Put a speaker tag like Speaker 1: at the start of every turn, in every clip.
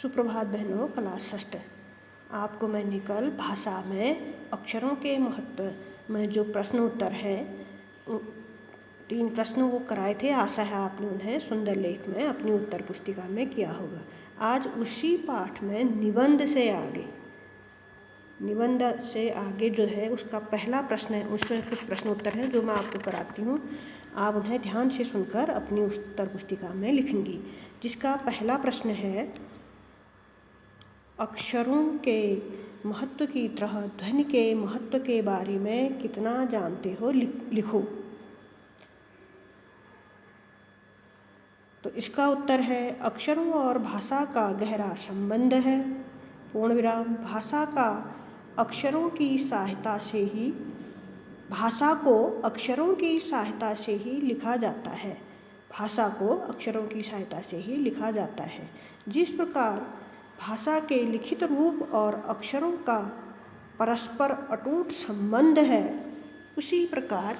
Speaker 1: सुप्रभात बहनों, क्लास षष्ठ। आपको मैंने कल भाषा में अक्षरों के महत्व में जो प्रश्न उत्तर हैं 3 प्रश्न वो कराए थे। आशा है आपने उन्हें सुंदर लेख में अपनी उत्तर पुस्तिका में किया होगा। आज उसी पाठ में निबंध से आगे जो है उसका पहला प्रश्न है, उसमें कुछ प्रश्न उत्तर हैं जो मैं आपको कराती हूँ। आप उन्हें ध्यान से सुनकर अपनी उत्तर पुस्तिका में लिखेंगी। जिसका पहला प्रश्न है, अक्षरों के महत्व की तरह ध्वनि के महत्व के बारे में कितना जानते हो, लिखो। तो इसका उत्तर है, अक्षरों और भाषा का गहरा संबंध है। पूर्ण विराम। भाषा को अक्षरों की सहायता से ही लिखा जाता है। जिस प्रकार भाषा के लिखित रूप और अक्षरों का परस्पर अटूट संबंध है, उसी प्रकार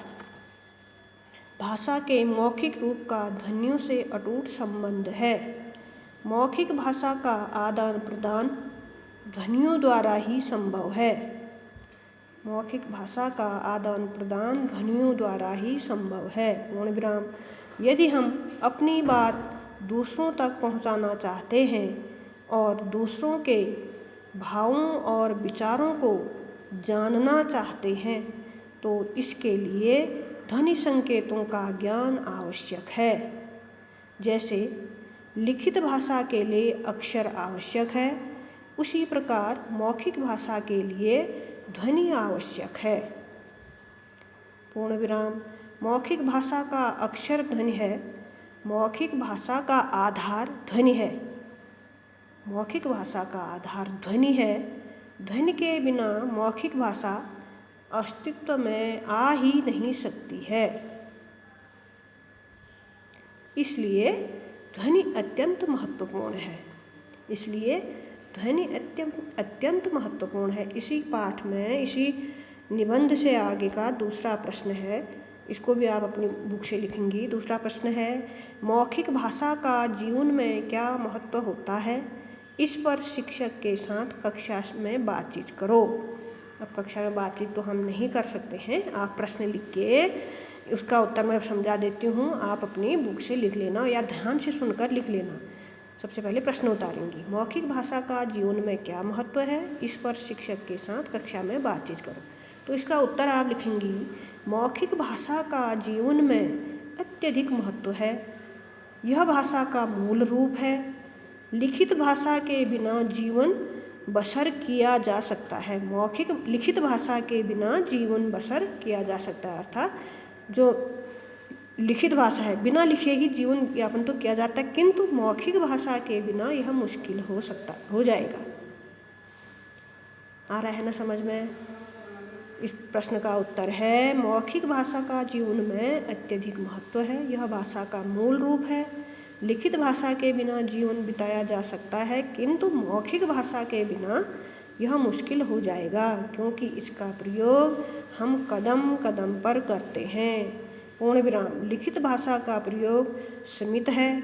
Speaker 1: भाषा के मौखिक रूप का ध्वनियों से अटूट संबंध है। मौखिक भाषा का आदान प्रदान ध्वनियों द्वारा ही संभव है। पूर्ण विराम। यदि हम अपनी बात दूसरों तक पहुंचाना चाहते हैं और दूसरों के भावों और विचारों को जानना चाहते हैं, तो इसके लिए ध्वनि संकेतों का ज्ञान आवश्यक है। जैसे लिखित भाषा के लिए अक्षर आवश्यक है, उसी प्रकार मौखिक भाषा के लिए ध्वनि आवश्यक है। पूर्ण विराम। मौखिक भाषा का अक्षर ध्वनि है। मौखिक भाषा का आधार ध्वनि है। ध्वनि के बिना मौखिक भाषा अस्तित्व में आ ही नहीं सकती है। इसलिए ध्वनि अत्यंत महत्वपूर्ण है। इसी पाठ में, इसी निबंध से आगे का दूसरा प्रश्न है, इसको भी आप अपनी बुक से लिखेंगी। दूसरा प्रश्न है, मौखिक भाषा का जीवन में क्या महत्व होता है? इस पर शिक्षक के साथ कक्षा में बातचीत करो। अब कक्षा में बातचीत तो हम नहीं कर सकते हैं, आप प्रश्न लिख के उसका उत्तर मैं समझा देती हूँ, आप अपनी बुक से लिख लेना या ध्यान से सुनकर लिख लेना। सबसे पहले प्रश्न उतारेंगी, मौखिक भाषा का जीवन में क्या महत्व है? इस पर शिक्षक के साथ कक्षा में बातचीत करो। तो इसका उत्तर आप लिखेंगी, मौखिक भाषा का जीवन में अत्यधिक महत्व है। यह भाषा का मूल रूप है। लिखित भाषा के बिना जीवन बसर किया जा सकता है। लिखित भाषा के बिना जीवन बसर किया जा सकता है, अर्थात जो लिखित भाषा है, बिना लिखे ही जीवन यापन तो किया जाता है, किंतु मौखिक भाषा के बिना यह मुश्किल हो जाएगा। आ रहा है ना समझ में? इस प्रश्न का उत्तर है, मौखिक भाषा का जीवन में अत्यधिक महत्व है। यह भाषा का मूल रूप है। लिखित भाषा के बिना जीवन बिताया जा सकता है, किंतु मौखिक भाषा के बिना यह मुश्किल हो जाएगा, क्योंकि इसका प्रयोग हम कदम कदम पर करते हैं। पूर्ण विराम। लिखित भाषा का प्रयोग सीमित है,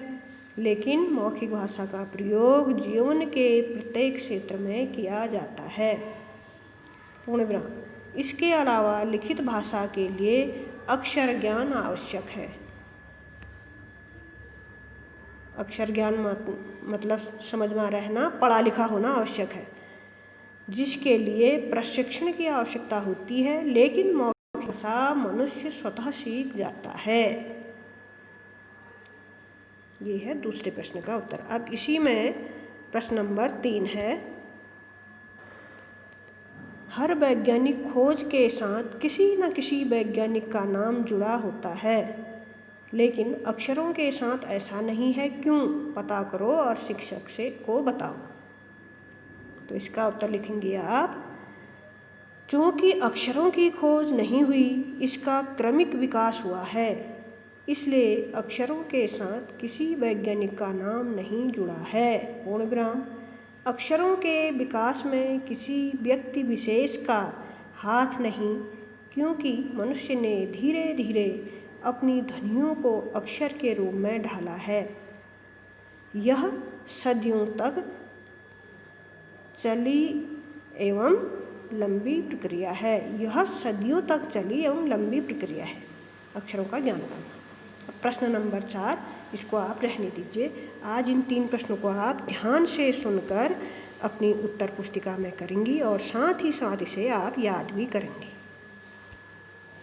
Speaker 1: लेकिन मौखिक भाषा का प्रयोग जीवन के प्रत्येक क्षेत्र में किया जाता है। पूर्ण विराम। इसके अलावा लिखित भाषा के लिए अक्षर ज्ञान आवश्यक है। अक्षर ज्ञान मतलब समझ में रहना, पढ़ा लिखा होना आवश्यक है, जिसके लिए प्रशिक्षण की आवश्यकता होती है, लेकिन मौखिक भाषा मनुष्य स्वतः सीख जाता है। ये है दूसरे प्रश्न का उत्तर। अब इसी में प्रश्न नंबर 3 है, हर वैज्ञानिक खोज के साथ किसी न किसी वैज्ञानिक का नाम जुड़ा होता है, लेकिन अक्षरों के साथ ऐसा नहीं है, क्यों? पता करो और शिक्षक को बताओ। तो इसका उत्तर लिखेंगे आप, चूँकि अक्षरों की खोज नहीं हुई, इसका क्रमिक विकास हुआ है, इसलिए अक्षरों के साथ किसी वैज्ञानिक का नाम नहीं जुड़ा है। पूर्ण विराम। अक्षरों के विकास में किसी व्यक्ति विशेष का हाथ नहीं, क्योंकि मनुष्य ने धीरे धीरे अपनी ध्वनियों को अक्षर के रूप में ढाला है। यह सदियों तक चली एवं लंबी प्रक्रिया है। यह सदियों तक चली एवं लंबी प्रक्रिया है। अक्षरों का ज्ञान करना। प्रश्न नंबर 4, इसको आप रहने दीजिए। आज इन 3 प्रश्नों को आप ध्यान से सुनकर अपनी उत्तर पुस्तिका में करेंगी और साथ ही साथ इसे आप याद भी करेंगी।